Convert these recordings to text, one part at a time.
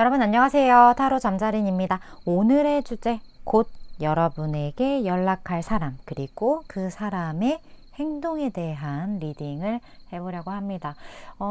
여러분 안녕하세요. 타로 잠자린입니다. 오늘의 주제, 곧 여러분에게 연락할 사람, 그리고 그 사람의 행동에 대한 리딩을 해보려고 합니다.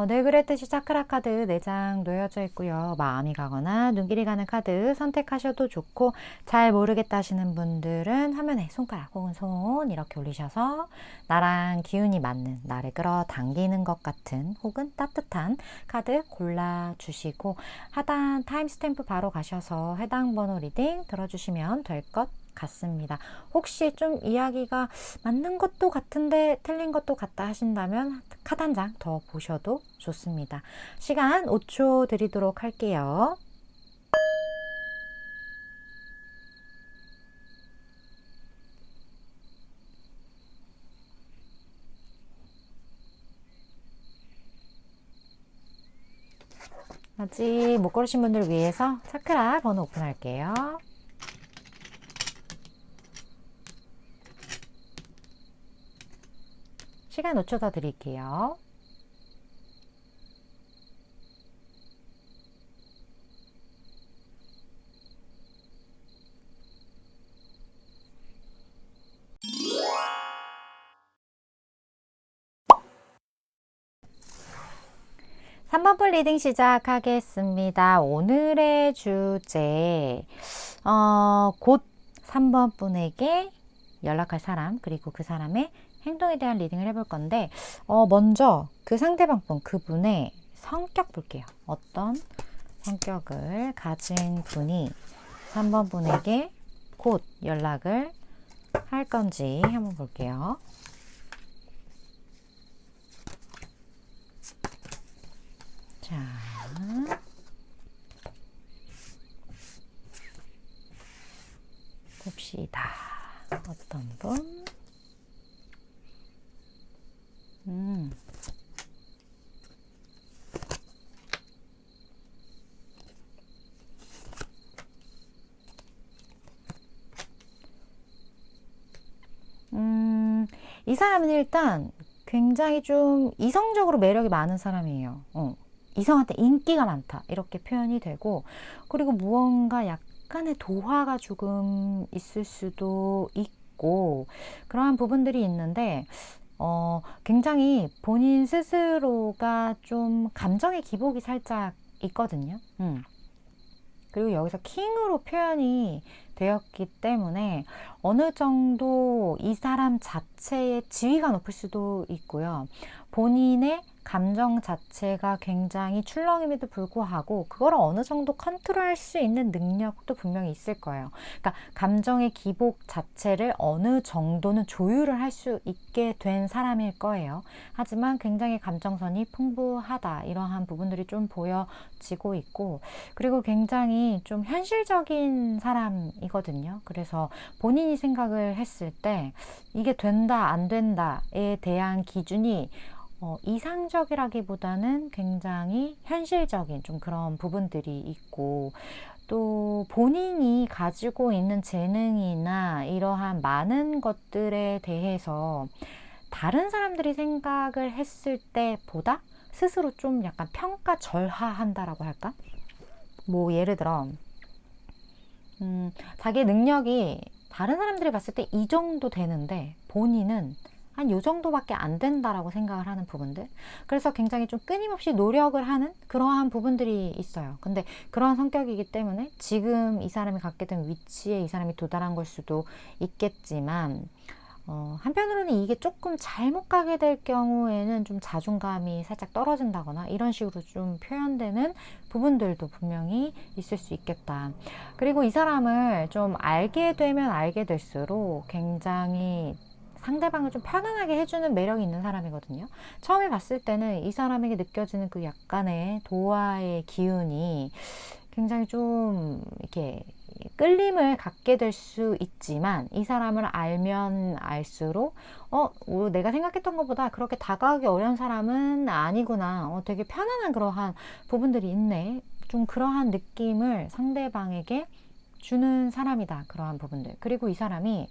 늘 그랬듯이 차크라 카드 4장 놓여져 있고요. 마음이 가거나 눈길이 가는 카드 선택하셔도 좋고, 잘 모르겠다 하시는 분들은 화면에 손가락 혹은 손 이렇게 올리셔서 나랑 기운이 맞는, 나를 끌어당기는 것 같은 혹은 따뜻한 카드 골라주시고, 하단 타임스탬프 바로 가셔서 해당 번호 리딩 들어주시면 될 것 같습니다. 혹시 좀 이야기가 맞는 것도 같은데 틀린 것도 같다 하신다면 카드 한 장 더 보셔도 좋습니다. 시간 5초 드리도록 할게요. 아직 못 고르신 분들 위해서 차크라 번호 오픈할게요. 시간 5초 더 드릴게요. 삼 번 풀 리딩 시작하겠습니다. 오늘의 주제, 곧 3번 분에게 연락할 사람, 그리고 그 사람의 행동에 대한 리딩을 해볼 건데, 먼저 그 상대방 분, 그분의 성격 볼게요. 어떤 성격을 가진 분이 3번 분에게 곧 연락을 할 건지 한번 볼게요. 자, 봅시다. 어떤 분? 이 사람은 일단 굉장히 좀 이성적으로 매력이 많은 사람이에요. 이성한테 인기가 많다, 이렇게 표현이 되고, 그리고 무언가 약간의 도화가 조금 있을 수도 있고, 그러한 부분들이 있는데, 굉장히 본인 스스로가 좀 감정의 기복이 살짝 있거든요. 그리고 여기서 킹으로 표현이 되었기 때문에 어느 정도 이 사람 자체의 지위가 높을 수도 있고요. 본인의 감정 자체가 굉장히 출렁임에도 불구하고 그걸 어느 정도 컨트롤할 수 있는 능력도 분명히 있을 거예요. 그러니까 감정의 기복 자체를 어느 정도는 조율을 할 수 있게 된 사람일 거예요. 하지만 굉장히 감정선이 풍부하다, 이러한 부분들이 좀 보여지고 있고, 그리고 굉장히 좀 현실적인 사람이거든요. 그래서 본인이 생각을 했을 때 이게 된다 안 된다에 대한 기준이 이상적이라기보다는 굉장히 현실적인 좀 그런 부분들이 있고, 또 본인이 가지고 있는 재능이나 이러한 많은 것들에 대해서 다른 사람들이 생각을 했을 때보다 스스로 좀 약간 평가절하한다라고 할까? 뭐 예를 들어 자기 능력이 다른 사람들이 봤을 때 이 정도 되는데 본인은 한 요 정도밖에 안 된다라고 생각을 하는 부분들, 그래서 굉장히 좀 끊임없이 노력을 하는 그러한 부분들이 있어요. 근데 그러한 성격이기 때문에 지금 이 사람이 갖게 된 위치에 이 사람이 도달한 걸 수도 있겠지만, 한편으로는 이게 조금 잘못 가게 될 경우에는 좀 자존감이 살짝 떨어진다거나 이런 식으로 좀 표현되는 부분들도 분명히 있을 수 있겠다. 그리고 이 사람을 좀 알게 되면 알게 될수록 굉장히 상대방을 좀 편안하게 해주는 매력이 있는 사람이거든요. 처음에 봤을 때는 이 사람에게 느껴지는 그 약간의 도화의 기운이 굉장히 좀 이렇게 끌림을 갖게 될 수 있지만, 이 사람을 알면 알수록 내가 생각했던 것보다 그렇게 다가가기 어려운 사람은 아니구나, 되게 편안한 그러한 부분들이 있네, 좀 그러한 느낌을 상대방에게 주는 사람이다, 그러한 부분들. 그리고 이 사람이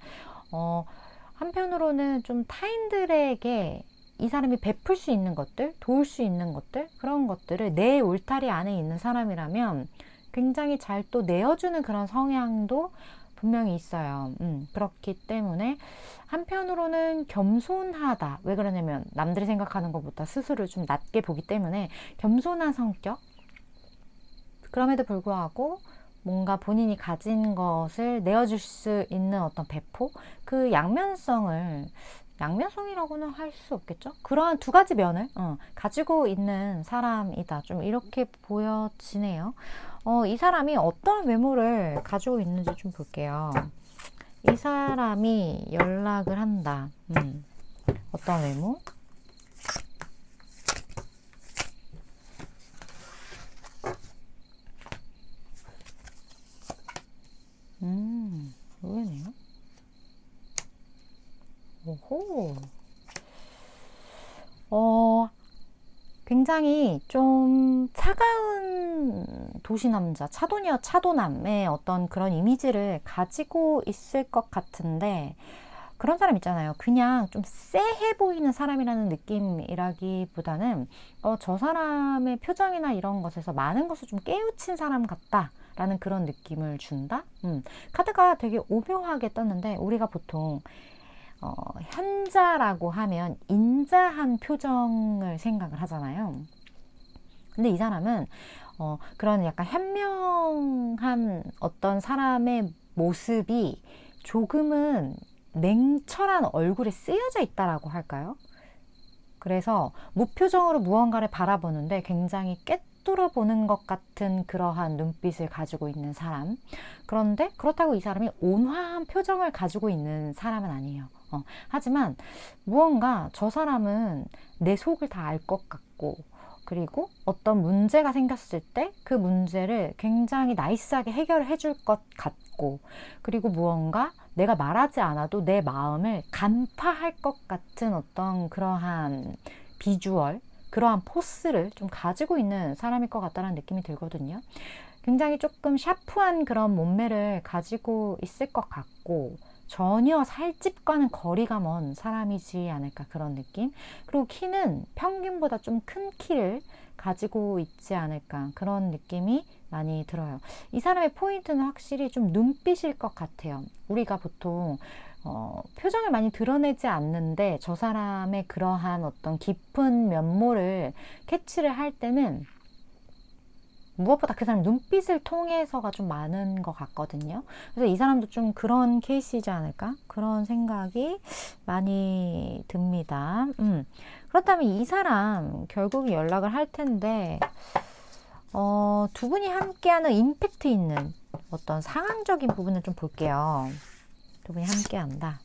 한편으로는 좀 타인들에게 이 사람이 베풀 수 있는 것들, 도울 수 있는 것들, 그런 것들을 내 울타리 안에 있는 사람이라면 굉장히 잘 또 내어주는 그런 성향도 분명히 있어요. 그렇기 때문에 한편으로는 겸손하다. 왜 그러냐면 남들이 생각하는 것보다 스스로를 좀 낮게 보기 때문에 겸손한 성격. 그럼에도 불구하고 뭔가 본인이 가진 것을 내어줄 수 있는 어떤 배포, 그 양면성이라고는 할 수 없겠죠. 그러한 두 가지 면을 가지고 있는 사람이다. 좀 이렇게 보여지네요. 이 사람이 어떤 외모를 가지고 있는지 좀 볼게요. 이 사람이 연락을 한다. 어떤 외모? 의외네요. 오호. 굉장히 좀 차가운 도시남자, 차도남의 어떤 그런 이미지를 가지고 있을 것 같은데, 그런 사람 있잖아요. 그냥 좀 쎄해 보이는 사람이라는 느낌이라기보다는 저 사람의 표정이나 이런 것에서 많은 것을 좀 깨우친 사람 같다 라는 그런 느낌을 준다. 카드가 되게 오묘하게 떴는데, 우리가 보통 현자라고 하면 인자한 표정을 생각을 하잖아요. 근데 이 사람은 그런 약간 현명한 어떤 사람의 모습이 조금은 냉철한 얼굴에 쓰여져 있다라고 할까요? 그래서 무표정으로 무언가를 바라보는데 굉장히 꿰뚫어 보는 것 같은 그러한 눈빛을 가지고 있는 사람. 그런데 그렇다고 이 사람이 온화한 표정을 가지고 있는 사람은 아니에요. 하지만 무언가 저 사람은 내 속을 다 알 것 같고, 그리고 어떤 문제가 생겼을 때 그 문제를 굉장히 나이스하게 해결을 해줄 것 같고, 그리고 무언가 내가 말하지 않아도 내 마음을 간파할 것 같은 어떤 그러한 비주얼, 그러한 포스를 좀 가지고 있는 사람일 것 같다는 느낌이 들거든요. 굉장히 조금 샤프한 그런 몸매를 가지고 있을 것 같고, 전혀 살집과는 거리가 먼 사람이지 않을까, 그런 느낌. 그리고 키는 평균보다 좀 큰 키를 가지고 있지 않을까, 그런 느낌이 많이 들어요. 이 사람의 포인트는 확실히 좀 눈빛일 것 같아요. 우리가 보통 표정을 많이 드러내지 않는데 저 사람의 그러한 어떤 깊은 면모를 캐치를 할 때는 무엇보다 그 사람 눈빛을 통해서가 좀 많은 것 같거든요. 그래서 이 사람도 좀 그런 케이스이지 않을까? 그런 생각이 많이 듭니다. 그렇다면 이 사람 결국 연락을 할 텐데, 두 분이 함께하는 임팩트 있는 어떤 상황적인 부분을 좀 볼게요. 두 분이 함께한다.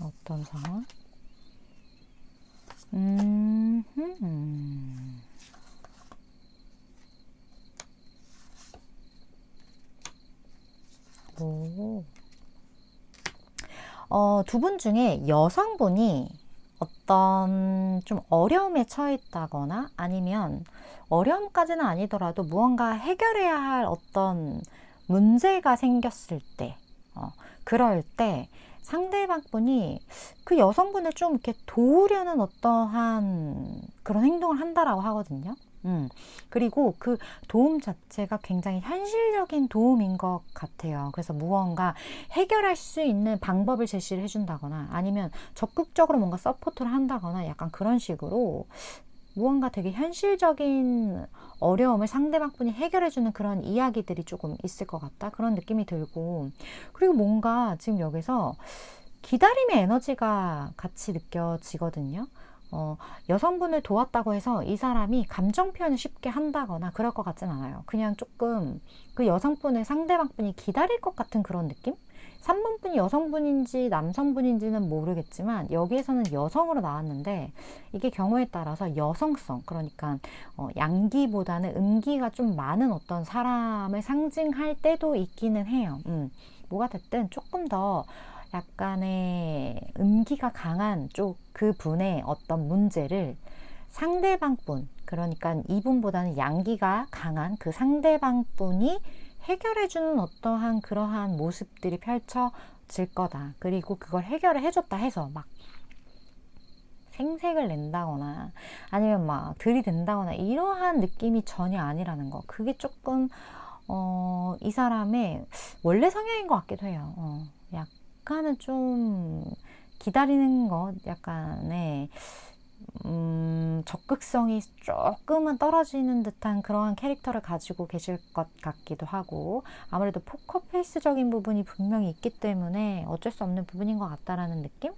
어떤 상황? 두 분 중에 여성분이 어떤 좀 어려움에 처했다거나, 아니면 어려움까지는 아니더라도 무언가 해결해야 할 어떤 문제가 생겼을 때, 그럴 때 상대방 분이 그 여성분을 좀 이렇게 도우려는 어떠한 그런 행동을 한다라고 하거든요. 그리고 그 도움 자체가 굉장히 현실적인 도움인 것 같아요. 그래서 무언가 해결할 수 있는 방법을 제시를 해준다거나, 아니면 적극적으로 뭔가 서포트를 한다거나, 약간 그런 식으로 무언가 되게 현실적인 어려움을 상대방 분이 해결해주는 그런 이야기들이 조금 있을 것 같다, 그런 느낌이 들고, 그리고 뭔가 지금 여기서 기다림의 에너지가 같이 느껴지거든요. 여성분을 도왔다고 해서 이 사람이 감정 표현을 쉽게 한다거나 그럴 것 같진 않아요. 그냥 조금 그 여성분을 상대방분이 기다릴 것 같은 그런 느낌? 3번분이 여성분인지 남성분인지는 모르겠지만 여기에서는 여성으로 나왔는데, 이게 경우에 따라서 여성성, 그러니까 양기보다는 음기가 좀 많은 어떤 사람을 상징할 때도 있기는 해요. 뭐가 됐든 조금 더 약간의 음기가 강한 쪽 그분의 어떤 문제를 상대방 분, 그러니까 이분보다는 양기가 강한 그 상대방 분이 해결해주는 어떠한 그러한 모습들이 펼쳐질 거다. 그리고 그걸 해결을 해줬다 해서 막 생색을 낸다거나 아니면 막 들이댄다거나 이러한 느낌이 전혀 아니라는 거. 그게 조금 이 사람의 원래 성향인 것 같기도 해요. 약간은 좀 기다리는 것, 약간의 적극성이 조금은 떨어지는 듯한 그러한 캐릭터를 가지고 계실 것 같기도 하고, 아무래도 포커페이스적인 부분이 분명히 있기 때문에 어쩔 수 없는 부분인 것 같다라는 느낌?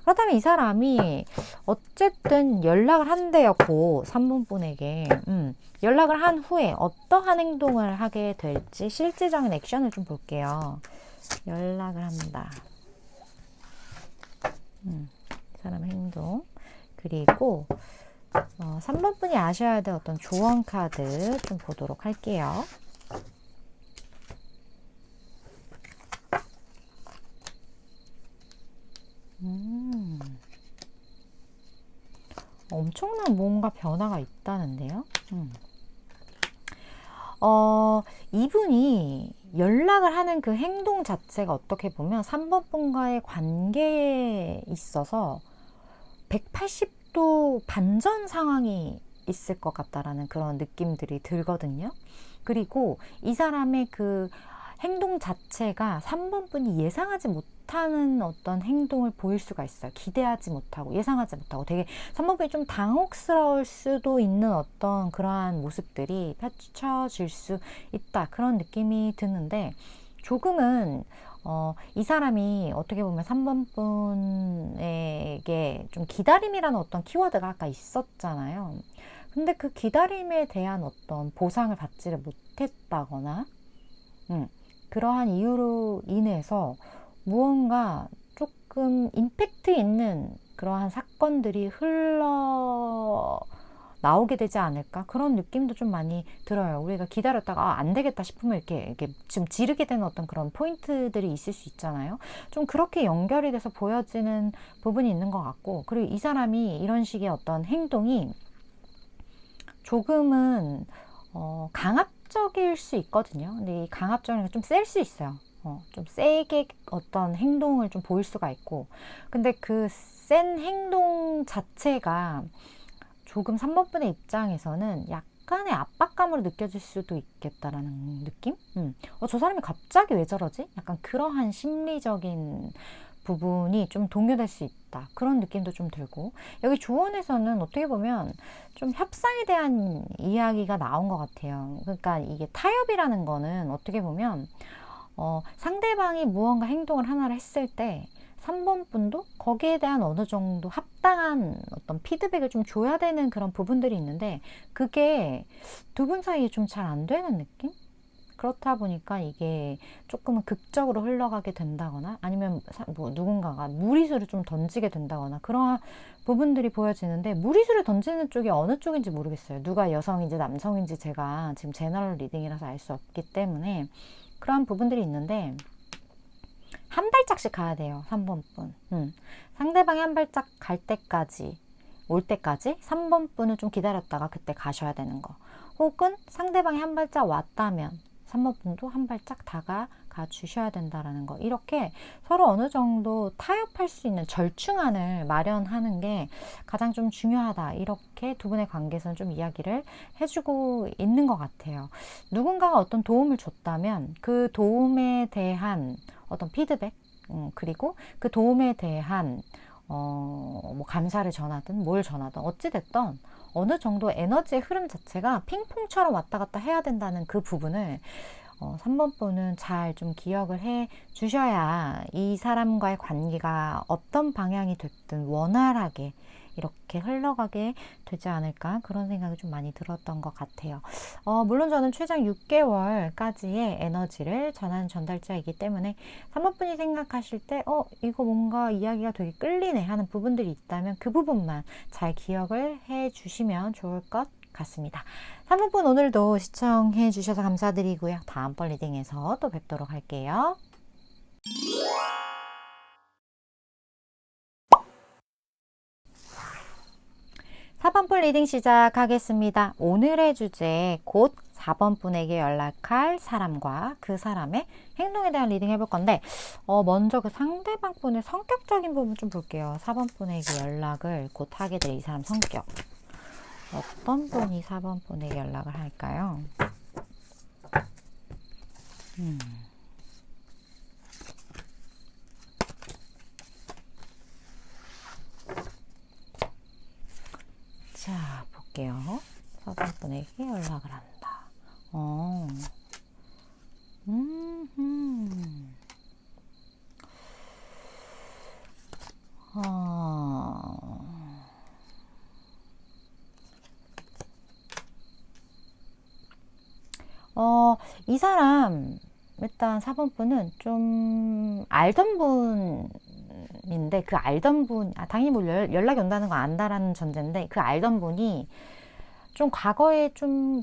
그렇다면 이 사람이 어쨌든 연락을 한대였고 3번 분에게 연락을 한 후에 어떠한 행동을 하게 될지 실질적인 액션을 좀 볼게요. 연락을 한다. 이 사람의 행동. 그리고 3번 분이 아셔야 될 어떤 조언 카드 좀 보도록 할게요. 엄청난 뭔가 변화가 있다는데요. 이분이 연락을 하는 그 행동 자체가 어떻게 보면 3번 분과의 관계에 있어서 180도 반전 상황이 있을 것 같다라는 그런 느낌들이 들거든요. 그리고 이 사람의 그 행동 자체가 3번 분이 예상하지 못하는 어떤 행동을 보일 수가 있어요. 기대하지 못하고 예상하지 못하고 되게 3번 분이 좀 당혹스러울 수도 있는 어떤 그러한 모습들이 펼쳐질 수 있다. 그런 느낌이 드는데 조금은 이 사람이 어떻게 보면 3번 분에게 좀 기다림이라는 어떤 키워드가 아까 있었잖아요. 근데 그 기다림에 대한 어떤 보상을 받지를 못했다거나 그러한 이유로 인해서 무언가 조금 임팩트 있는 그러한 사건들이 흘러 나오게 되지 않을까 그런 느낌도 좀 많이 들어요. 우리가 기다렸다가 안 되겠다 싶으면 이렇게 지금 지르게 되는 어떤 그런 포인트들이 있을 수 있잖아요. 좀 그렇게 연결이 돼서 보여지는 부분이 있는 것 같고, 그리고 이 사람이 이런 식의 어떤 행동이 조금은 강압적일 수 있거든요. 근데 이 강압적인 게 좀 셀 수 있어요. 좀 세게 어떤 행동을 좀 보일 수가 있고, 근데 그 센 행동 자체가 조금 3번 분의 입장에서는 약간의 압박감으로 느껴질 수도 있겠다라는 느낌? 저 사람이 갑자기 왜 저러지? 약간 그러한 심리적인 부분이 좀 동요될 수 있다. 그런 느낌도 좀 들고, 여기 조언에서는 어떻게 보면 좀 협상에 대한 이야기가 나온 것 같아요. 그러니까 이게 타협이라는 거는 어떻게 보면 상대방이 무언가 행동을 하나를 했을 때 3번 분도 거기에 대한 어느 정도 합당한 어떤 피드백을 좀 줘야 되는 그런 부분들이 있는데, 그게 두 분 사이에 좀 잘 안 되는 느낌? 그렇다 보니까 이게 조금은 극적으로 흘러가게 된다거나 아니면 뭐 누군가가 무리수를 좀 던지게 된다거나 그런 부분들이 보여지는데, 무리수를 던지는 쪽이 어느 쪽인지 모르겠어요. 누가 여성인지 남성인지 제가 지금 제너럴 리딩이라서 알 수 없기 때문에 그러한 부분들이 있는데, 한 발짝씩 가야 돼요. 3번 분. 상대방이 한 발짝 올 때까지 3번 분을 좀 기다렸다가 그때 가셔야 되는 거. 혹은 상대방이 한 발짝 왔다면 3번 분도 한 발짝 다가가 주셔야 된다라는 거. 이렇게 서로 어느 정도 타협할 수 있는 절충안을 마련하는 게 가장 좀 중요하다. 이렇게 두 분의 관계에서는 좀 이야기를 해주고 있는 것 같아요. 누군가가 어떤 도움을 줬다면 그 도움에 대한 어떤 피드백, 그리고 그 도움에 대한 뭐 감사를 전하든 뭘 전하든 어찌됐든 어느 정도 에너지의 흐름 자체가 핑퐁처럼 왔다 갔다 해야 된다는 그 부분을 3번 분은 잘 좀 기억을 해 주셔야 이 사람과의 관계가 어떤 방향이 됐든 원활하게 이렇게 흘러가게 되지 않을까, 그런 생각이 좀 많이 들었던 것 같아요. 물론 저는 최장 6개월까지의 에너지를 전하는 전달자이기 때문에 3번 분이 생각하실 때 이거 뭔가 이야기가 되게 끌리네 하는 부분들이 있다면 그 부분만 잘 기억을 해 주시면 좋을 것 같습니다. 3번 분 오늘도 시청해 주셔서 감사드리고요. 다음번 리딩에서 또 뵙도록 할게요. 4번 분 리딩 시작하겠습니다. 오늘의 주제 곧 4번 분에게 연락할 사람과 그 사람의 행동에 대한 리딩 해볼 건데, 먼저 그 상대방 분의 성격적인 부분 좀 볼게요. 4번 분에게 연락을 곧 하게 될 이 사람 성격. 어떤 분이 4번 분에게 연락을 할까요? 자, 볼게요. 4번 분에게 연락을 한다. 이 사람, 일단 4번 분은 좀 알던 분인데, 그 알던 분, 당연히 뭐 연락이 온다는 거 안다라는 전제인데, 그 알던 분이 좀 과거에 좀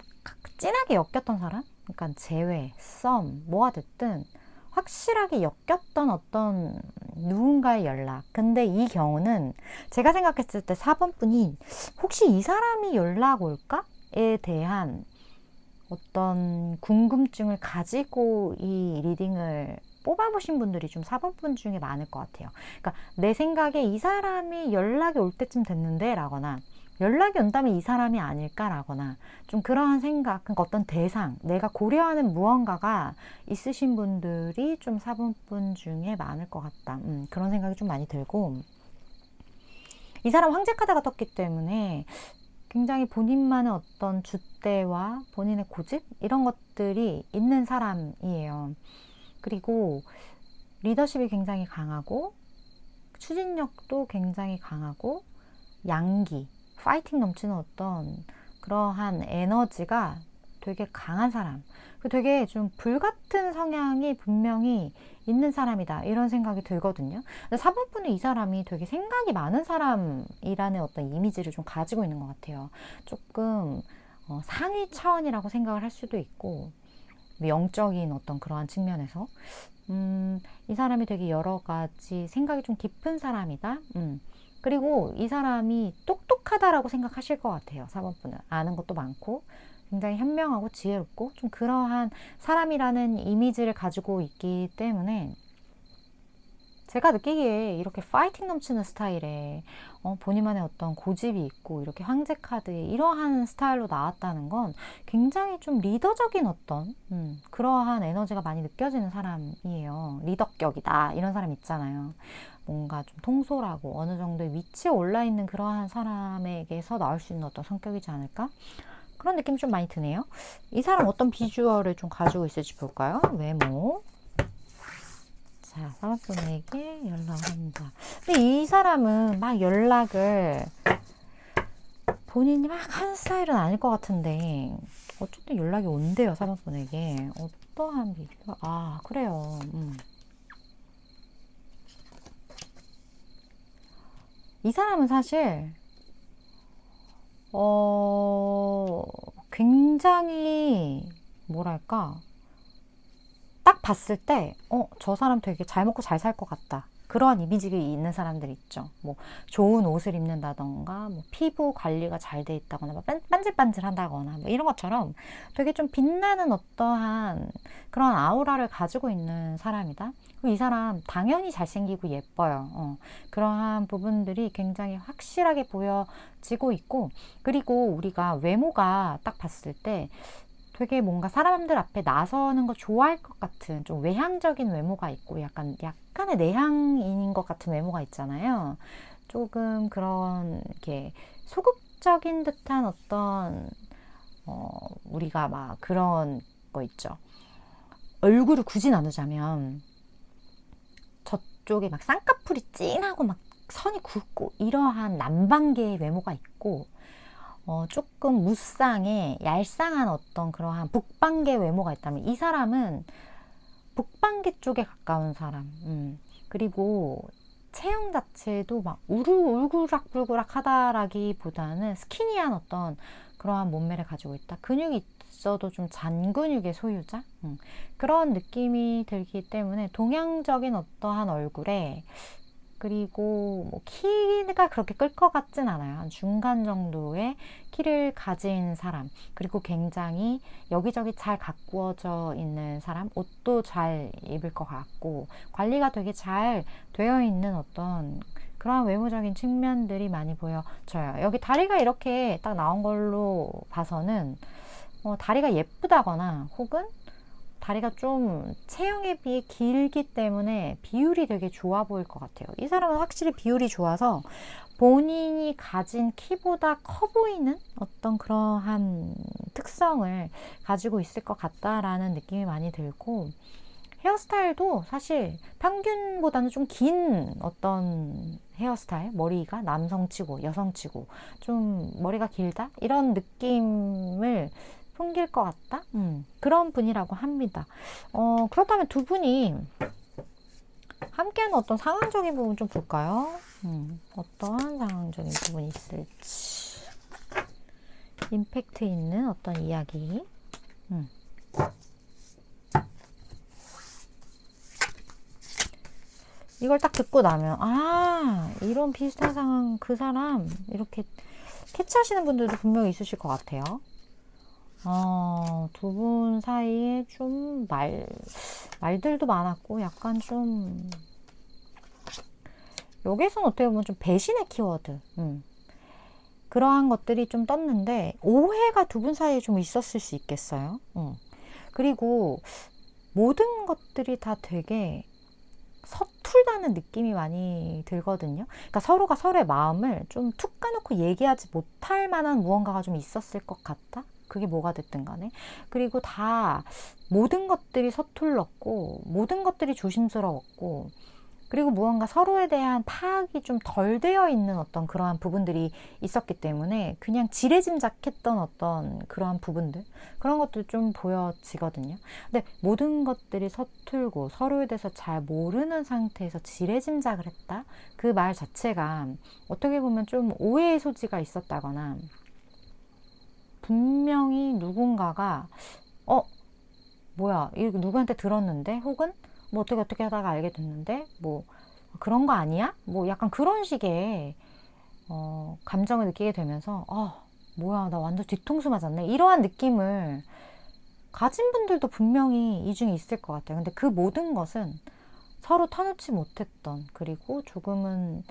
진하게 엮였던 사람? 그러니까 재회, 썸, 뭐가 됐든 확실하게 엮였던 어떤 누군가의 연락. 근데 이 경우는 제가 생각했을 때 4번 분이 혹시 이 사람이 연락 올까?에 대한 어떤 궁금증을 가지고 이 리딩을 뽑아보신 분들이 좀 4번 분 중에 많을 것 같아요. 그러니까 내 생각에 이 사람이 연락이 올 때쯤 됐는데 라거나 연락이 온다면 이 사람이 아닐까 라거나 좀 그러한 생각, 그러니까 어떤 대상, 내가 고려하는 무언가가 있으신 분들이 좀 4번 분 중에 많을 것 같다. 그런 생각이 좀 많이 들고, 이 사람 황제 카드가 떴기 때문에 굉장히 본인만의 어떤 줏대와 본인의 고집 이런 것들이 있는 사람이에요. 그리고 리더십이 굉장히 강하고 추진력도 굉장히 강하고 양기, 파이팅 넘치는 어떤 그러한 에너지가 되게 강한 사람, 되게 좀 불같은 성향이 분명히 있는 사람이다 이런 생각이 들거든요. 4번 분은 이 사람이 되게 생각이 많은 사람이라는 어떤 이미지를 좀 가지고 있는 것 같아요. 조금 상위 차원이라고 생각을 할 수도 있고, 영적인 어떤 그러한 측면에서 이 사람이 되게 여러 가지 생각이 좀 깊은 사람이다. 그리고 이 사람이 똑똑하다라고 생각하실 것 같아요. 4번 분은 아는 것도 많고 굉장히 현명하고 지혜롭고 좀 그러한 사람이라는 이미지를 가지고 있기 때문에, 제가 느끼기에 이렇게 파이팅 넘치는 스타일에 본인만의 어떤 고집이 있고 이렇게 황제 카드에 이러한 스타일로 나왔다는 건 굉장히 좀 리더적인 어떤 그러한 에너지가 많이 느껴지는 사람이에요. 리더격이다 이런 사람 있잖아요. 뭔가 좀 통솔하고 어느 정도의 위치에 올라있는 그러한 사람에게서 나올 수 있는 어떤 성격이지 않을까? 그런 느낌이 좀 많이 드네요. 이 사람 어떤 비주얼을 좀 가지고 있을지 볼까요? 외모. 자, 4번 분에게 연락을 합니다. 근데 이 사람은 막 연락을 본인이 막 하는 스타일은 아닐 것 같은데 어쨌든 연락이 온대요. 4번 분에게. 어떠한 비주얼? 그래요. 이 사람은 사실 굉장히 뭐랄까, 딱 봤을 때 저 사람 되게 잘 먹고 잘 살 것 같다. 그러한 이미지가 있는 사람들 있죠. 뭐 좋은 옷을 입는다던가, 뭐 피부 관리가 잘 돼 있다거나, 뭐 반질반질한다거나, 뭐 이런 것처럼 되게 좀 빛나는 어떠한 그런 아우라를 가지고 있는 사람이다. 이 사람 당연히 잘생기고 예뻐요. 그러한 부분들이 굉장히 확실하게 보여지고 있고, 그리고 우리가 외모가 딱 봤을 때 되게 뭔가 사람들 앞에 나서는 거 좋아할 것 같은 좀 외향적인 외모가 있고, 약간의 내향인인 것 같은 외모가 있잖아요. 조금 그런 이렇게 소극적인 듯한 어떤 우리가 막 그런 거 있죠. 얼굴을 굳이 나누자면 저쪽에 막 쌍꺼풀이 진하고 막 선이 굵고 이러한 남방계의 외모가 있고, 조금 무쌍에 얄쌍한 어떤 그러한 북방계 외모가 있다면 이 사람은 북방계 쪽에 가까운 사람. 그리고 체형 자체도 막 울그락불그락 하다라기보다는 스키니한 어떤 그러한 몸매를 가지고 있다. 근육이 있어도 좀 잔근육의 소유자? 그런 느낌이 들기 때문에 동양적인 어떠한 얼굴에 그리고 뭐 키가 그렇게 끌 것 같진 않아요. 한 중간 정도의 키를 가진 사람, 그리고 굉장히 여기저기 잘 가꾸어져 있는 사람, 옷도 잘 입을 것 같고 관리가 되게 잘 되어 있는 어떤 그러한 외모적인 측면들이 많이 보여져요. 여기 다리가 이렇게 딱 나온 걸로 봐서는 다리가 예쁘다거나 혹은 다리가 좀 체형에 비해 길기 때문에 비율이 되게 좋아 보일 것 같아요. 이 사람은 확실히 비율이 좋아서 본인이 가진 키보다 커 보이는 어떤 그러한 특성을 가지고 있을 것 같다라는 느낌이 많이 들고, 헤어스타일도 사실 평균보다는 좀 긴 어떤 헤어스타일, 머리가 남성치고 여성치고 좀 머리가 길다 이런 느낌을 풍길 것 같다? 그런 분이라고 합니다. 그렇다면 두 분이 함께하는 어떤 상황적인 부분 좀 볼까요? 어떠한 상황적인 부분이 있을지. 임팩트 있는 어떤 이야기. 이걸 딱 듣고 나면, 이런 비슷한 상황, 그 사람, 이렇게 캐치하시는 분들도 분명히 있으실 것 같아요. 두 분 사이에 좀 말들도 많았고, 약간 좀, 여기서는 어떻게 보면 좀 배신의 키워드, 그러한 것들이 좀 떴는데, 오해가 두 분 사이에 좀 있었을 수 있겠어요. 그리고 모든 것들이 다 되게 서툴다는 느낌이 많이 들거든요. 그러니까 서로가 서로의 마음을 좀 툭 까놓고 얘기하지 못할 만한 무언가가 좀 있었을 것 같다? 그게 뭐가 됐든 간에. 그리고 다 모든 것들이 서툴렀고 모든 것들이 조심스러웠고, 그리고 무언가 서로에 대한 파악이 좀 덜 되어 있는 어떤 그러한 부분들이 있었기 때문에 그냥 지레짐작했던 어떤 그러한 부분들, 그런 것도 좀 보여지거든요. 근데 모든 것들이 서툴고 서로에 대해서 잘 모르는 상태에서 지레짐작을 했다? 그 말 자체가 어떻게 보면 좀 오해의 소지가 있었다거나, 분명히 누군가가 뭐야 이거 누구한테 들었는데, 혹은 뭐 어떻게 하다가 알게 됐는데 뭐 그런 거 아니야? 뭐 약간 그런 식의 감정을 느끼게 되면서 뭐야 나 완전 뒤통수 맞았네, 이러한 느낌을 가진 분들도 분명히 이 중에 있을 것 같아요. 근데 그 모든 것은 서로 터놓지 못했던, 그리고 조금은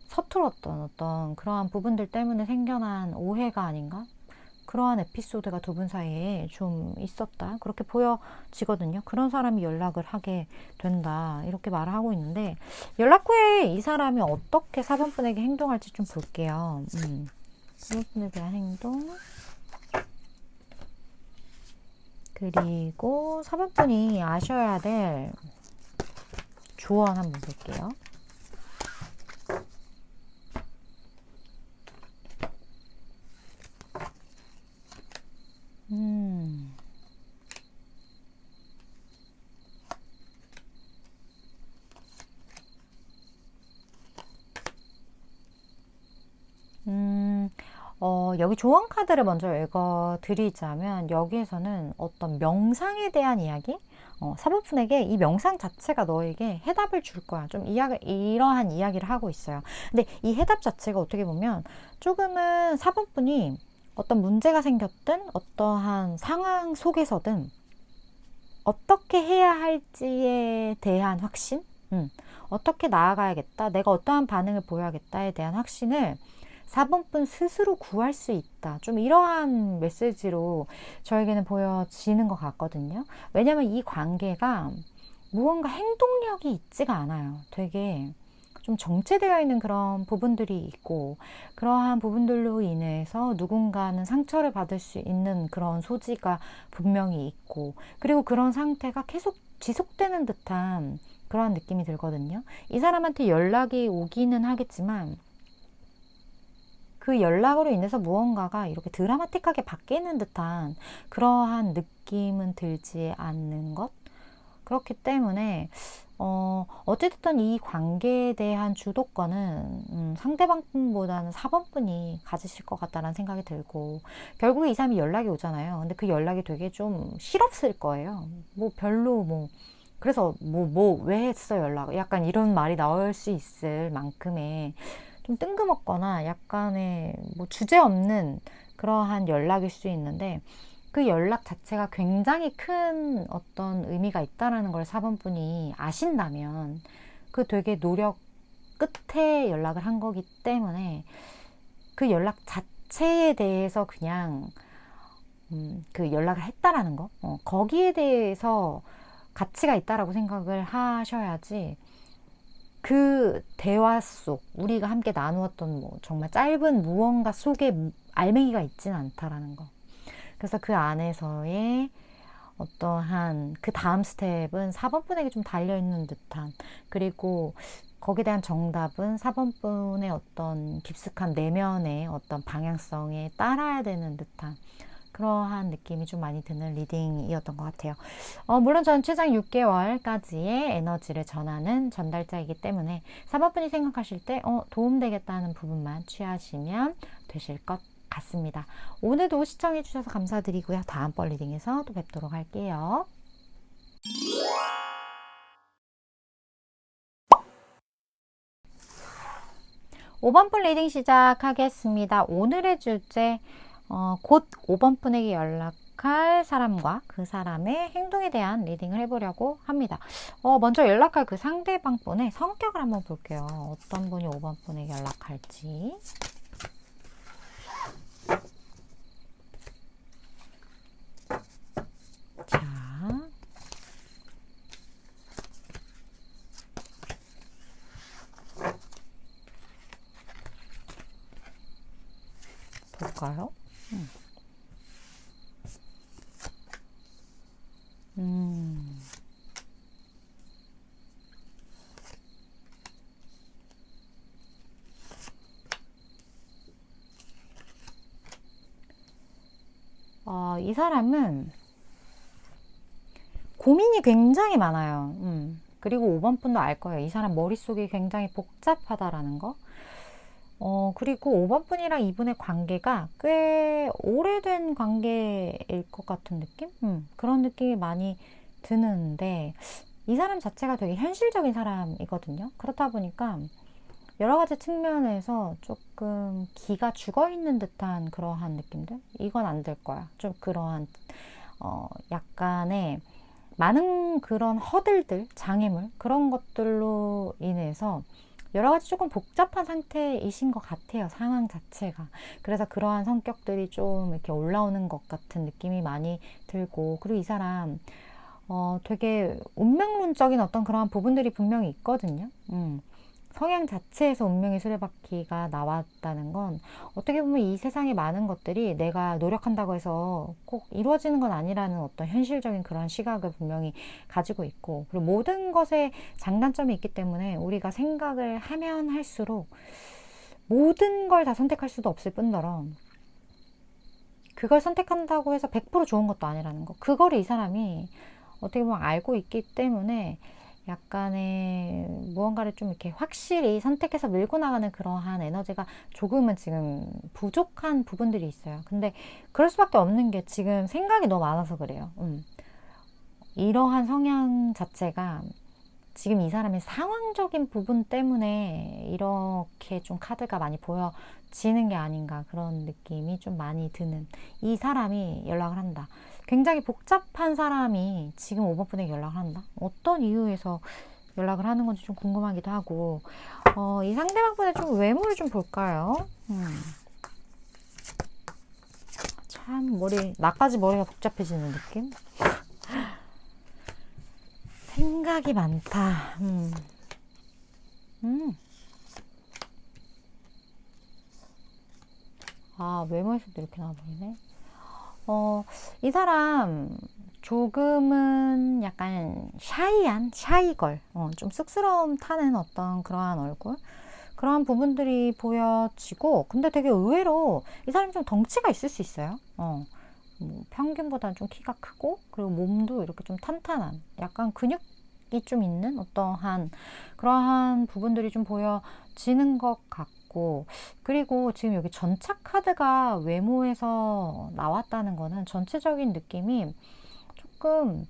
서툴었던 어떤 그러한 부분들 때문에 생겨난 오해가 아닌가? 그러한 에피소드가 두 분 사이에 좀 있었다, 그렇게 보여지거든요. 그런 사람이 연락을 하게 된다, 이렇게 말을 하고 있는데, 연락 후에 이 사람이 어떻게 4번분에게 행동할지 좀 볼게요. 4번분에 대한 행동, 그리고 4번분이 아셔야 될 조언 한번 볼게요. 여기 조언 카드를 먼저 읽어드리자면, 여기에서는 어떤 명상에 대한 이야기, 사부푼에게 이 명상 자체가 너에게 해답을 줄 거야, 좀 이러한 이야기를 하고 있어요. 근데 이 해답 자체가 어떻게 보면 조금은 사부푼이 어떤 문제가 생겼든 어떠한 상황 속에서든 어떻게 해야 할지에 대한 확신, 어떻게 나아가야겠다, 내가 어떠한 반응을 보여야겠다에 대한 확신을 4번분 스스로 구할 수 있다, 좀 이러한 메시지로 저에게는 보여지는 것 같거든요. 왜냐면 이 관계가 무언가 행동력이 있지가 않아요. 되게 좀 정체되어 있는 그런 부분들이 있고, 그러한 부분들로 인해서 누군가는 상처를 받을 수 있는 그런 소지가 분명히 있고, 그리고 그런 상태가 계속 지속되는 듯한 그러한 느낌이 들거든요. 이 사람한테 연락이 오기는 하겠지만 그 연락으로 인해서 무언가가 이렇게 드라마틱하게 바뀌는 듯한 그러한 느낌은 들지 않는 것. 그렇기 때문에 어쨌든 이 관계에 대한 주도권은 상대방보다는 4번분이 가지실 것 같다는 생각이 들고, 결국 이 사람이 연락이 오잖아요. 근데 그 연락이 되게 좀 실없을 거예요. 뭐 별로 뭐 그래서 왜 했어 연락? 약간 이런 말이 나올 수 있을 만큼의 좀 뜬금없거나 약간의 뭐 주제 없는 그러한 연락일 수 있는데, 그 연락 자체가 굉장히 큰 어떤 의미가 있다라는 걸 4번 분이 아신다면, 그 되게 노력 끝에 연락을 한 거기 때문에 그 연락 자체에 대해서 그냥 그 연락을 했다라는 거, 거기에 대해서 가치가 있다라고 생각을 하셔야지, 그 대화 속 우리가 함께 나누었던 뭐 정말 짧은 무언가 속에 알맹이가 있지는 않다라는 거. 그래서 그 안에서의 어떠한 그 다음 스텝은 4번 분에게 좀 달려있는 듯한, 그리고 거기에 대한 정답은 4번 분의 어떤 깊숙한 내면의 어떤 방향성에 따라야 되는 듯한 그러한 느낌이 좀 많이 드는 리딩이었던 것 같아요. 물론 저는 최장 6개월까지의 에너지를 전하는 전달자이기 때문에 4번 분이 생각하실 때 도움되겠다는 부분만 취하시면 되실 것 같습니다. 오늘도 시청해 주셔서 감사드리고요. 다음번 리딩에서 또 뵙도록 할게요. 5번 분 리딩 시작하겠습니다. 오늘의 주제, 곧 5번 분에게 연락할 사람과 그 사람의 행동에 대한 리딩을 해보려고 합니다. 먼저 연락할 그 상대방 분의 성격을 한번 볼게요. 어떤 분이 5번 분에게 연락할지. 자, 볼까요? 이 사람은 고민이 굉장히 많아요. 그리고 5번 분도 알 거예요. 이 사람 머릿속이 굉장히 복잡하다라는 거. 그리고 5번 분이랑 이분의 관계가 꽤 오래된 관계일 것 같은 느낌? 그런 느낌이 많이 드는데, 이 사람 자체가 되게 현실적인 사람이거든요. 그렇다 보니까 여러 가지 측면에서 조금 기가 죽어 있는 듯한 그러한 느낌들? 이건 안 될 거야. 좀 그러한, 약간의 많은 그런 허들들, 장애물, 그런 것들로 인해서 여러 가지 조금 복잡한 상태이신 것 같아요. 상황 자체가. 그래서 그러한 성격들이 좀 이렇게 올라오는 것 같은 느낌이 많이 들고, 그리고 이 사람, 되게 운명론적인 어떤 그러한 부분들이 분명히 있거든요. 성향 자체에서 운명의 수레바퀴가 나왔다는 건, 어떻게 보면 이 세상의 많은 것들이 내가 노력한다고 해서 꼭 이루어지는 건 아니라는 어떤 현실적인 그런 시각을 분명히 가지고 있고, 그리고 모든 것에 장단점이 있기 때문에 우리가 생각을 하면 할수록 모든 걸 다 선택할 수도 없을 뿐더러, 그걸 선택한다고 해서 100% 좋은 것도 아니라는 거, 그거를 이 사람이 어떻게 보면 알고 있기 때문에 약간의 무언가를 좀 이렇게 확실히 선택해서 밀고 나가는 그러한 에너지가 조금은 지금 부족한 부분들이 있어요. 근데 그럴 수밖에 없는 게 지금 생각이 너무 많아서 그래요. 이러한 성향 자체가 지금 이 사람의 상황적인 부분 때문에 이렇게 좀 카드가 많이 보여지는 게 아닌가, 그런 느낌이 좀 많이 드는, 이 사람이 연락을 한다. 굉장히 복잡한 사람이 지금 5번 분에게 연락을 한다. 어떤 이유에서 연락을 하는 건지 좀 궁금하기도 하고, 이 상대방 분의 좀 외모를 좀 볼까요? 참 나까지 머리가 복잡해지는 느낌? 생각이 많다. 외모에서도 이렇게 나와버리네. 이 사람 조금은 약간 샤이걸, 좀 쑥스러움 타는 어떤 그러한 얼굴, 그러한 부분들이 보여지고, 근데 되게 의외로 이 사람 좀 덩치가 있을 수 있어요. 뭐 평균보다는 좀 키가 크고, 그리고 몸도 이렇게 좀 탄탄한, 약간 근육이 좀 있는 어떠한 그러한 부분들이 좀 보여지는 것 같고, 그리고 지금 여기 전차 카드가 외모에서 나왔다는 거는 전체적인 느낌이 조금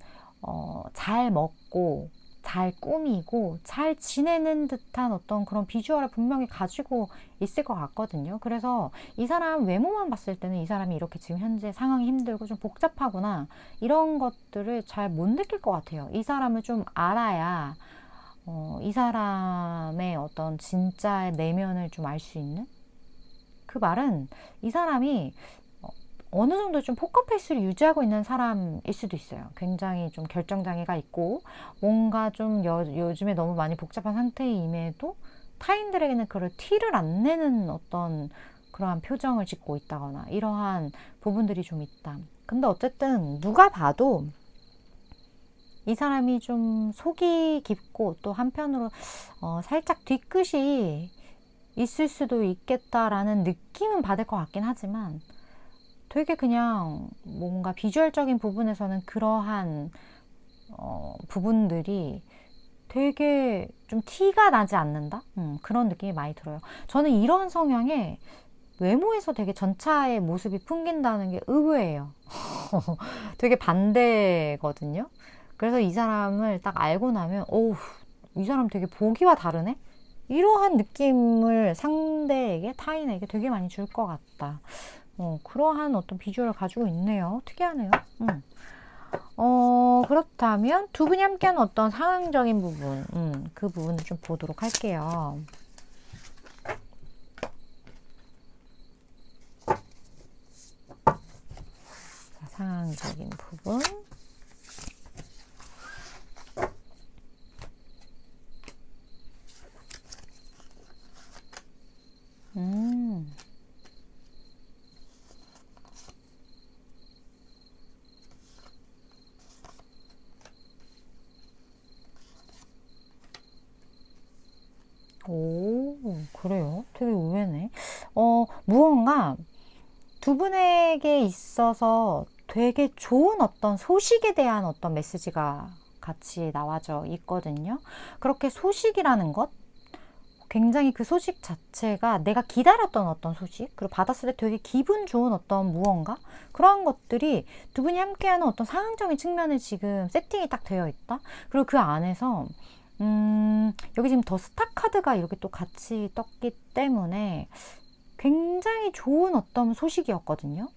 잘 먹고 잘 꾸미고 잘 지내는 듯한 어떤 그런 비주얼을 분명히 가지고 있을 것 같거든요. 그래서 이 사람 외모만 봤을 때는 이 사람이 이렇게 지금 현재 상황이 힘들고 좀 복잡하구나 이런 것들을 잘 못 느낄 것 같아요. 이 사람을 좀 알아야 이 사람의 어떤 진짜의 내면을 좀 알 수 있는, 그 말은 이 사람이 어느 정도 좀 포커페이스를 유지하고 있는 사람일 수도 있어요. 굉장히 좀 결정장애가 있고 뭔가 좀 요즘에 너무 많이 복잡한 상태임에도 타인들에게는 그걸 티를 안 내는 어떤 그러한 표정을 짓고 있다거나 이러한 부분들이 좀 있다. 근데 어쨌든 누가 봐도 이 사람이 좀 속이 깊고 또 한편으로 살짝 뒤끝이 있을 수도 있겠다라는 느낌은 받을 것 같긴 하지만 되게 그냥 뭔가 비주얼적인 부분에서는 그러한 부분들이 되게 좀 티가 나지 않는다? 그런 느낌이 많이 들어요. 저는 이런 성향에 외모에서 되게 전차의 모습이 풍긴다는 게 의외예요. 되게 반대거든요. 그래서 이 사람을 딱 알고 나면 어우, 이 사람 되게 보기와 다르네? 이러한 느낌을 상대에게, 타인에게 되게 많이 줄 것 같다. 그러한 어떤 비주얼을 가지고 있네요. 특이하네요. 그렇다면 두 분이 함께하는 어떤 상황적인 부분, 그 부분을 좀 보도록 할게요. 자, 상황적인 부분. 오, 그래요? 되게 의외네. 무언가 두 분에게 있어서 되게 좋은 어떤 소식에 대한 어떤 메시지가 같이 나와져 있거든요. 그렇게 소식이라는 것, 굉장히 그 소식 자체가 내가 기다렸던 어떤 소식, 그리고 받았을 때 되게 기분 좋은 어떤 무언가, 그러한 것들이 두 분이 함께하는 어떤 상황적인 측면에 지금 세팅이 딱 되어 있다. 그리고 그 안에서 여기 지금 더 스타 카드가 이렇게 또 같이 떴기 때문에 굉장히 좋은 어떤 소식이었거든요.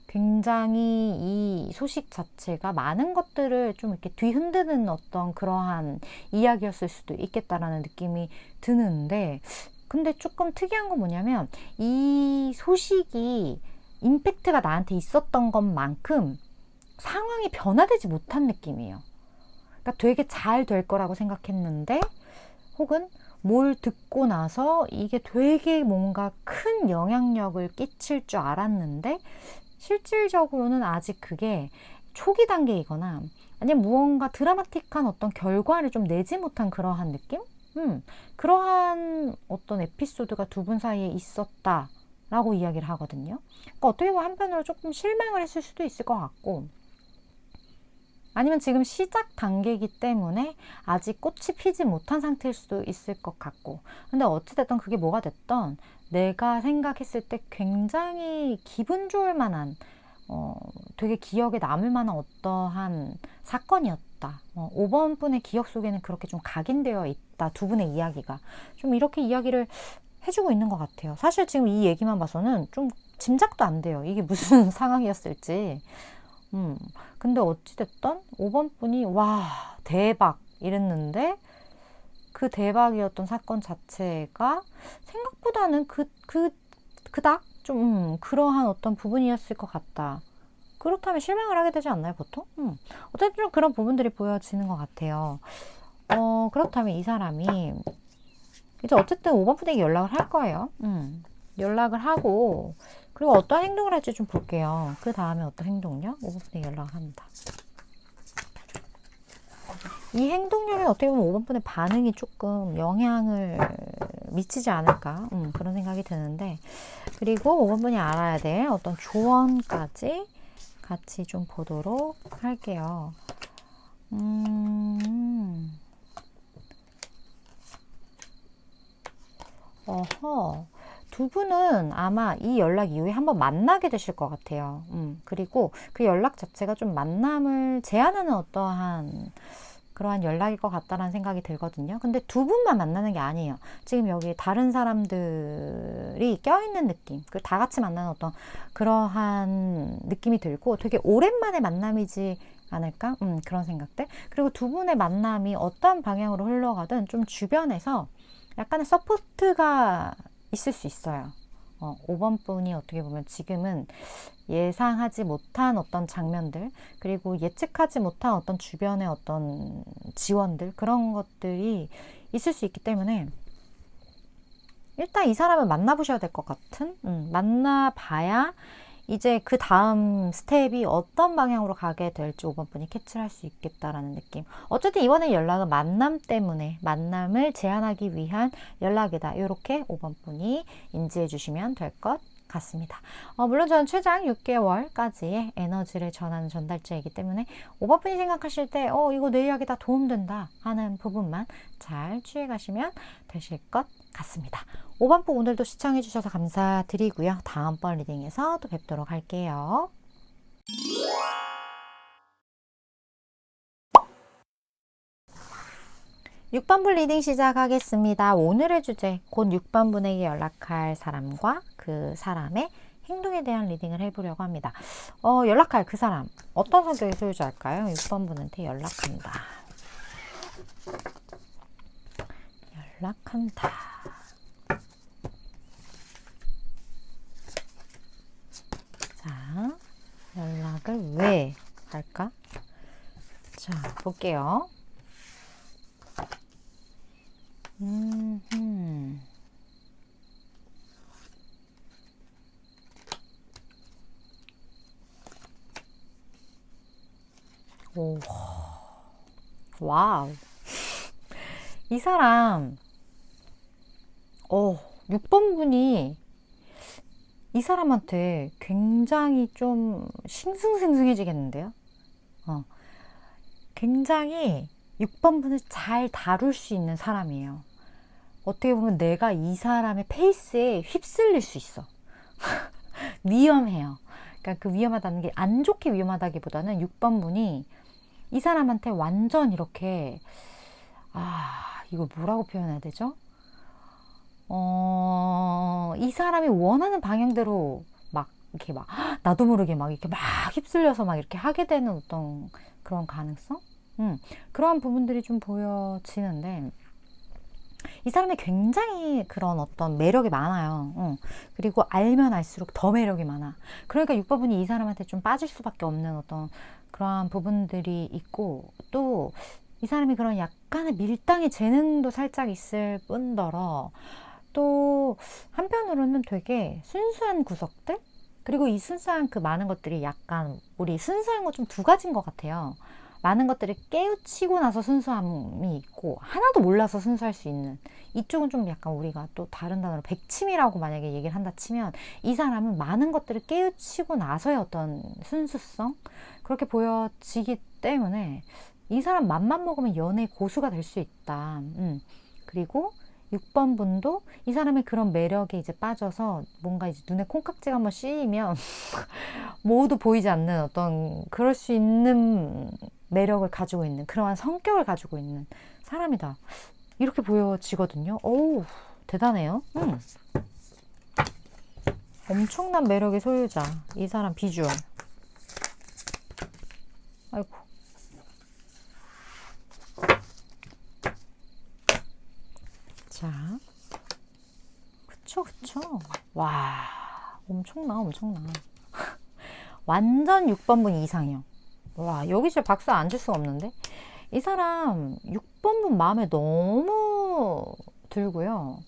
굉장히 이 소식 자체가 많은 것들을 좀 이렇게 뒤흔드는 어떤 그러한 이야기였을 수도 있겠다라는 느낌이 드는데, 근데 조금 특이한 건 뭐냐면 이 소식이 임팩트가 나한테 있었던 것만큼 상황이 변화되지 못한 느낌이에요. 그러니까 되게 잘 될 거라고 생각했는데, 혹은 뭘 듣고 나서 이게 되게 뭔가 큰 영향력을 끼칠 줄 알았는데 실질적으로는 아직 그게 초기 단계이거나 아니면 무언가 드라마틱한 어떤 결과를 좀 내지 못한 그러한 느낌? 그러한 어떤 에피소드가 두 분 사이에 있었다 라고 이야기를 하거든요. 그러니까 어떻게 보면 한편으로 조금 실망을 했을 수도 있을 것 같고, 아니면 지금 시작 단계이기 때문에 아직 꽃이 피지 못한 상태일 수도 있을 것 같고, 근데 어찌됐든 그게 뭐가 됐던 내가 생각했을 때 굉장히 기분 좋을 만한 되게 기억에 남을 만한 어떠한 사건이었다. 5번 분의 기억 속에는 그렇게 좀 각인되어 있다. 두 분의 이야기가 좀 이렇게 이야기를 해주고 있는 것 같아요. 사실 지금 이 얘기만 봐서는 좀 짐작도 안 돼요. 이게 무슨 상황이었을지. 근데 어찌됐던 5번 분이 와 대박 이랬는데, 그 대박이었던 사건 자체가 생각보다는 그닥 좀 그러한 어떤 부분이었을 것 같다. 그렇다면 실망을 하게 되지 않나요, 보통? 어쨌든 좀 그런 부분들이 보여지는 것 같아요. 그렇다면 이 사람이 이제 어쨌든 5번 분에게 연락을 할 거예요. 연락을 하고, 그리고 어떤 행동을 할지 좀 볼게요. 그 다음에 어떤 행동요? 5번 분에게 연락을 합니다. 이 행동력에 어떻게 보면 5번 분의 반응이 조금 영향을 미치지 않을까, 그런 생각이 드는데, 그리고 5번 분이 알아야 될 어떤 조언까지 같이 좀 보도록 할게요. 어허, 두 분은 아마 이 연락 이후에 한번 만나게 되실 것 같아요. 그리고 그 연락 자체가 좀 만남을 제한하는 어떠한 그러한 연락일 것 같다라는 생각이 들거든요. 근데 두 분만 만나는 게 아니에요. 지금 여기 다른 사람들이 껴있는 느낌, 그 다 같이 만나는 어떤 그러한 느낌이 들고 되게 오랜만에 만남이지 않을까? 그런 생각들. 그리고 두 분의 만남이 어떤 방향으로 흘러가든 좀 주변에서 약간의 서포트가 있을 수 있어요. 5번 분이 어떻게 보면 지금은 예상하지 못한 어떤 장면들, 그리고 예측하지 못한 어떤 주변의 어떤 지원들, 그런 것들이 있을 수 있기 때문에 일단 이 사람을 만나보셔야 될 것 같은, 만나봐야 이제 그 다음 스텝이 어떤 방향으로 가게 될지 5번 분이 캐치를 할 수 있겠다라는 느낌. 어쨌든 이번에 연락은 만남 때문에, 만남을 제한하기 위한 연락이다. 이렇게 5번 분이 인지해 주시면 될 것 같습니다. 물론 저는 최장 6개월까지의 에너지를 전하는 전달자이기 때문에 5번 분이 생각하실 때 이거 내 이야기 다 도움된다 하는 부분만 잘 취해 가시면 되실 것 같습니다. 5번 분 오늘도 시청해 주셔서 감사드리고요. 다음번 리딩에서 또 뵙도록 할게요. 6번 분 리딩 시작하겠습니다. 오늘의 주제, 곧 6번 분에게 연락할 사람과 그 사람의 행동에 대한 리딩을 해보려고 합니다. 연락할 그 사람, 어떤 성격의 소유자일까요? 6번 분한테 연락한다. 연락한다. 자, 연락을 왜 할까? 자, 볼게요. 오, 와우. 이 사람, 6번 분이 이 사람한테 굉장히 좀 싱숭생숭해지겠는데요? 굉장히 6번 분을 잘 다룰 수 있는 사람이에요. 어떻게 보면 내가 이 사람의 페이스에 휩쓸릴 수 있어. 위험해요. 그러니까 그 위험하다는 게 안 좋게 위험하다기보다는 6번 분이 이 사람한테 완전 이렇게 이걸 뭐라고 표현해야 되죠? 이 사람이 원하는 방향대로 막 이렇게 막 나도 모르게 막 이렇게 막 휩쓸려서 막 이렇게 하게 되는 어떤 그런 가능성? 그러한 부분들이 좀 보여지는데 이 사람이 굉장히 그런 어떤 매력이 많아요. 그리고 알면 알수록 더 매력이 많아. 그러니까 6번분이 이 사람한테 좀 빠질 수밖에 없는 어떤 그러한 부분들이 있고, 또 이 사람이 그런 약간의 밀당의 재능도 살짝 있을 뿐더러 또 한편으로는 되게 순수한 구석들, 그리고 이 순수한 그 많은 것들이 약간 우리 순수한 거 좀 두 가지인 것 같아요. 많은 것들을 깨우치고 나서 순수함이 있고 하나도 몰라서 순수할 수 있는, 이쪽은 좀 약간 우리가 또 다른 단어로 백치미라고 만약에 얘기를 한다 치면 이 사람은 많은 것들을 깨우치고 나서의 어떤 순수성, 그렇게 보여지기 때문에 이 사람 맘만 먹으면 연애 고수가 될 수 있다. 그리고 6번 분도 이 사람의 그런 매력에 이제 빠져서 뭔가 이제 눈에 콩깍지가 한번 씌이면 모두 보이지 않는 어떤 그럴 수 있는 매력을 가지고 있는, 그러한 성격을 가지고 있는 사람이다. 이렇게 보여지거든요. 오, 대단해요. 엄청난 매력의 소유자. 이 사람 비주얼. 아이고. 자. 그쵸. 와, 엄청나. 완전 6번 분 이상이요. 와, 여기 진짜 박수 안 줄 수가 없는데? 이 사람 6번 분 마음에 너무 들고요.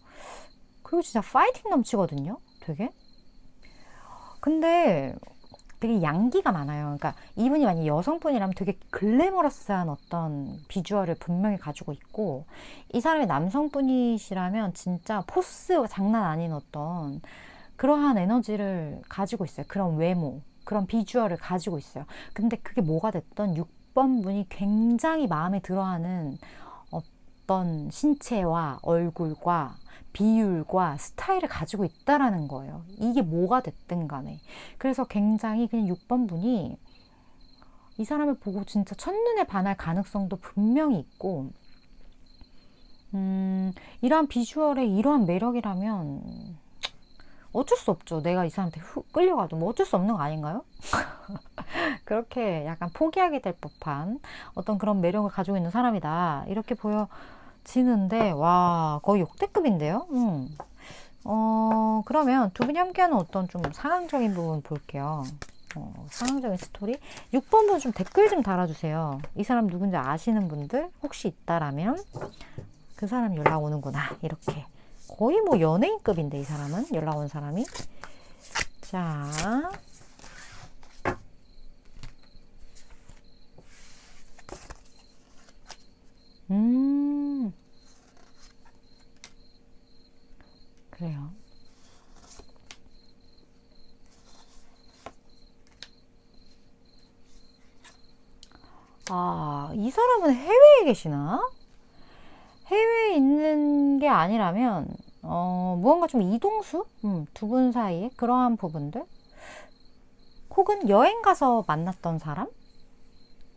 그리고 진짜 파이팅 넘치거든요, 되게. 근데 되게 양기가 많아요. 그러니까 이분이 만약 여성분이라면 되게 글래머러스한 어떤 비주얼을 분명히 가지고 있고, 이 사람이 남성분이시라면 진짜 포스 장난 아닌 어떤 그러한 에너지를 가지고 있어요. 그런 외모, 그런 비주얼을 가지고 있어요. 근데 그게 뭐가 됐던 6번 분이 굉장히 마음에 들어하는 어떤 신체와 얼굴과 비율과 스타일을 가지고 있다라는 거예요. 이게 뭐가 됐든 간에. 그래서 굉장히 그냥 6번 분이 이 사람을 보고 진짜 첫눈에 반할 가능성도 분명히 있고, 이러한 비주얼에 이러한 매력이라면 어쩔 수 없죠. 내가 이 사람한테 끌려가도 뭐 어쩔 수 없는 거 아닌가요? 그렇게 약간 포기하게 될 법한 어떤 그런 매력을 가지고 있는 사람이다, 이렇게 보여지는데, 와, 거의 역대급인데요. 그러면 두 분이 함께하는 어떤 좀 상황적인 부분 볼게요. 상황적인 스토리. 6번 분 좀 댓글 좀 달아주세요. 이 사람 누군지 아시는 분들 혹시 있다라면 그 사람 연락 오는구나, 이렇게. 거의 뭐 연예인급인데, 이 사람은, 연락 온 사람이. 자, 그래요. 아, 이 사람은 해외에 계시나? 해외에 있는 게 아니라면, 무언가 좀 이동수? 두 분 사이에 그러한 부분들? 혹은 여행 가서 만났던 사람?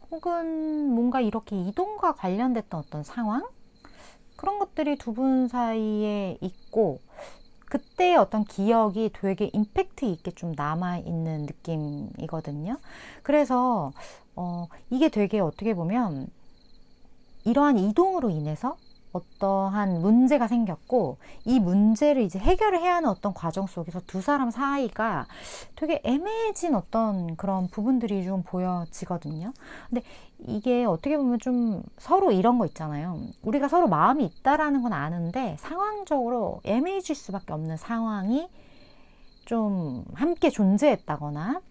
혹은 뭔가 이렇게 이동과 관련됐던 어떤 상황? 그런 것들이 두 분 사이에 있고, 그때의 어떤 기억이 되게 임팩트 있게 좀 남아있는 느낌이거든요. 그래서, 이게 되게 어떻게 보면, 이러한 이동으로 인해서 어떠한 문제가 생겼고, 이 문제를 이제 해결을 해야 하는 어떤 과정 속에서 두 사람 사이가 되게 애매해진 어떤 그런 부분들이 좀 보여지거든요. 근데 이게 어떻게 보면 좀 서로 이런 거 있잖아요. 우리가 서로 마음이 있다라는 건 아는데 상황적으로 애매해질 수밖에 없는 상황이 좀 함께 존재했다거나,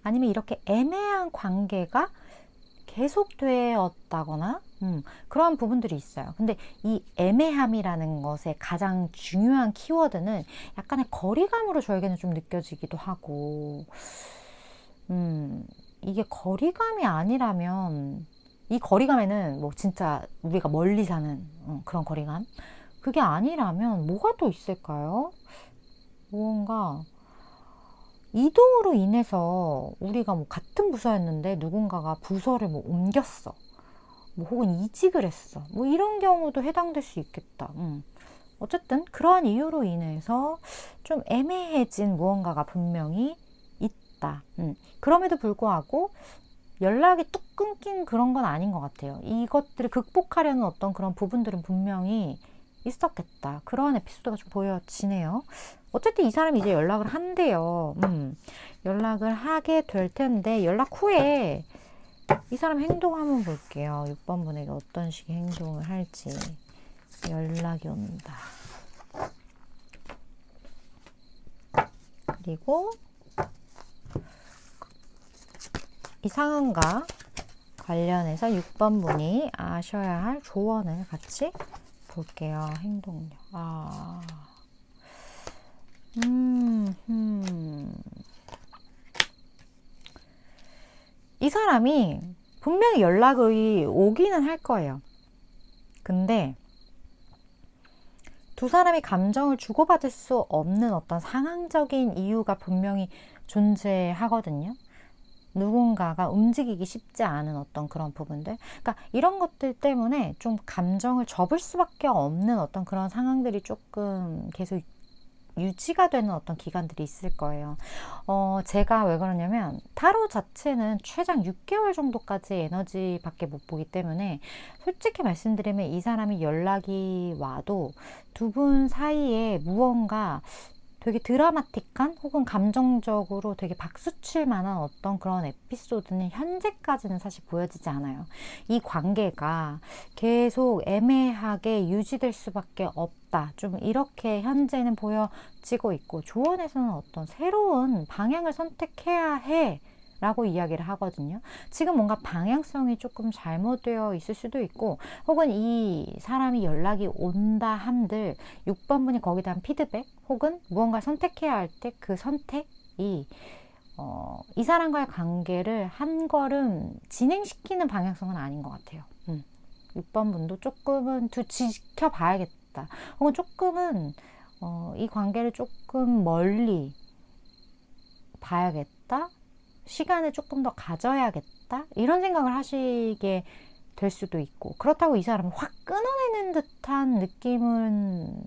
아니면 이렇게 애매한 관계가 계속되었다거나, 그런 부분들이 있어요. 근데 이 애매함이라는 것의 가장 중요한 키워드는 약간의 거리감으로 저에게는 좀 느껴지기도 하고, 이게 거리감이 아니라면, 이 거리감에는 뭐 진짜 우리가 멀리 사는 그런 거리감? 그게 아니라면 뭐가 또 있을까요? 무언가 이동으로 인해서 우리가 뭐 같은 부서였는데 누군가가 부서를 뭐 옮겼어. 뭐 혹은 이직을 했어. 뭐 이런 경우도 해당될 수 있겠다. 어쨌든 그러한 이유로 인해서 좀 애매해진 무언가가 분명히 있다. 그럼에도 불구하고 연락이 뚝 끊긴 그런 건 아닌 것 같아요. 이것들을 극복하려는 어떤 그런 부분들은 분명히 있었겠다. 그런 에피소드가 좀 보여지네요. 어쨌든 이 사람이 이제 연락을 한대요. 연락을 하게 될 텐데, 연락 후에 이 사람 행동 한번 볼게요. 6번 분에게 어떤 식의 행동을 할지. 연락이 온다. 그리고 이 상황과 관련해서 6번 분이 아셔야 할 조언을 같이 볼게요. 행동력. 이 사람이 분명히 연락이 오기는 할 거예요. 근데 두 사람이 감정을 주고받을 수 없는 어떤 상황적인 이유가 분명히 존재하거든요. 누군가가 움직이기 쉽지 않은 어떤 그런 부분들. 그러니까 이런 것들 때문에 좀 감정을 접을 수밖에 없는 어떤 그런 상황들이 조금 계속 유지가 되는 어떤 기간들이 있을 거예요. 제가 왜 그러냐면 타로 자체는 최장 6개월 정도까지 에너지밖에 못 보기 때문에, 솔직히 말씀드리면 이 사람이 연락이 와도 두 분 사이에 무언가 되게 드라마틱한 혹은 감정적으로 되게 박수칠 만한 어떤 그런 에피소드는 현재까지는 사실 보여지지 않아요. 이 관계가 계속 애매하게 유지될 수밖에 없다. 좀 이렇게 현재는 보여지고 있고, 조언에서는 어떤 새로운 방향을 선택해야 해 라고 이야기를 하거든요. 지금 뭔가 방향성이 조금 잘못되어 있을 수도 있고, 혹은 이 사람이 연락이 온다 한들 6번 분이 거기에 대한 피드백 혹은 무언가 선택해야 할 때 그 선택이 이 사람과의 관계를 한 걸음 진행시키는 방향성은 아닌 것 같아요. 6번 분도 조금은 지켜봐야겠다. 가야겠다. 혹은 조금은 이 관계를 조금 멀리 봐야겠다. 시간을 조금 더 가져야겠다. 이런 생각을 하시게 될 수도 있고, 그렇다고 이 사람을 확 끊어내는 듯한 느낌은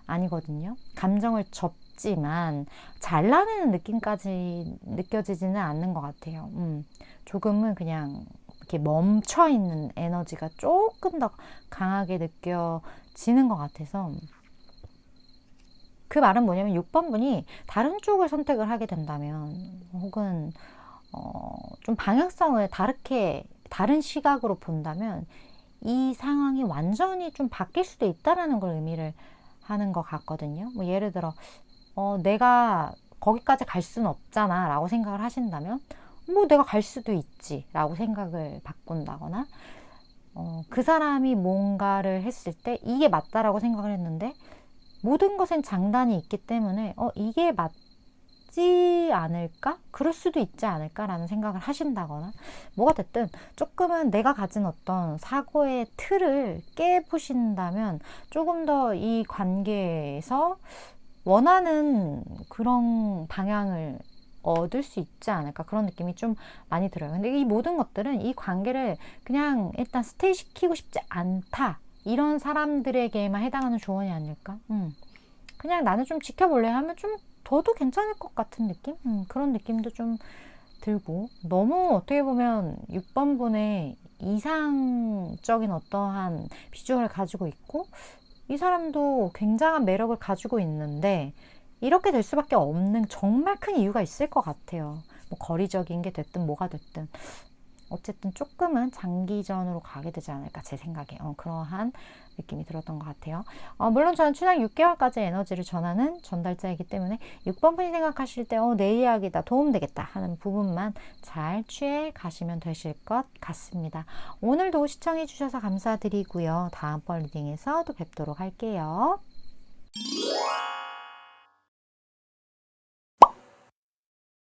아니거든요. 감정을 접지만 잘라내는 느낌까지 느껴지지는 않는 것 같아요. 조금은 그냥 이렇게 멈춰있는 에너지가 조금 더 강하게 느껴지는 것 같아서, 그 말은 뭐냐면 6번 분이 다른 쪽을 선택을 하게 된다면, 혹은 좀 방향성을 다른 시각으로 본다면 이 상황이 완전히 좀 바뀔 수도 있다라는 걸 의미를 하는 것 같거든요. 뭐 예를 들어 내가 거기까지 갈 수는 없잖아 라고 생각을 하신다면, 뭐 내가 갈 수도 있지 라고 생각을 바꾼다거나, 그 사람이 뭔가를 했을 때 이게 맞다라고 생각을 했는데 모든 것엔 장단이 있기 때문에 이게 맞지 않을까? 그럴 수도 있지 않을까라는 생각을 하신다거나, 뭐가 됐든 조금은 내가 가진 어떤 사고의 틀을 깨부신다면 조금 더 이 관계에서 원하는 그런 방향을 얻을 수 있지 않을까, 그런 느낌이 좀 많이 들어요. 근데 이 모든 것들은 이 관계를 그냥 일단 스테이 시키고 싶지 않다, 이런 사람들에게만 해당하는 조언이 아닐까. 그냥 나는 좀 지켜볼래 하면 좀 둬도 괜찮을 것 같은 느낌? 그런 느낌도 좀 들고, 너무 어떻게 보면 6번 분의 이상적인 어떠한 비주얼을 가지고 있고, 이 사람도 굉장한 매력을 가지고 있는데 이렇게 될 수밖에 없는 정말 큰 이유가 있을 것 같아요. 뭐 거리적인 게 됐든 뭐가 됐든 어쨌든 조금은 장기전으로 가게 되지 않을까, 제 생각에 그러한 느낌이 들었던 것 같아요. 물론 저는 춘향 6개월까지 에너지를 전하는 전달자이기 때문에 6번 분이 생각하실 때 내 이야기다, 도움되겠다 하는 부분만 잘 취해 가시면 되실 것 같습니다. 오늘도 시청해 주셔서 감사드리고요. 다음번 리딩에서 또 뵙도록 할게요.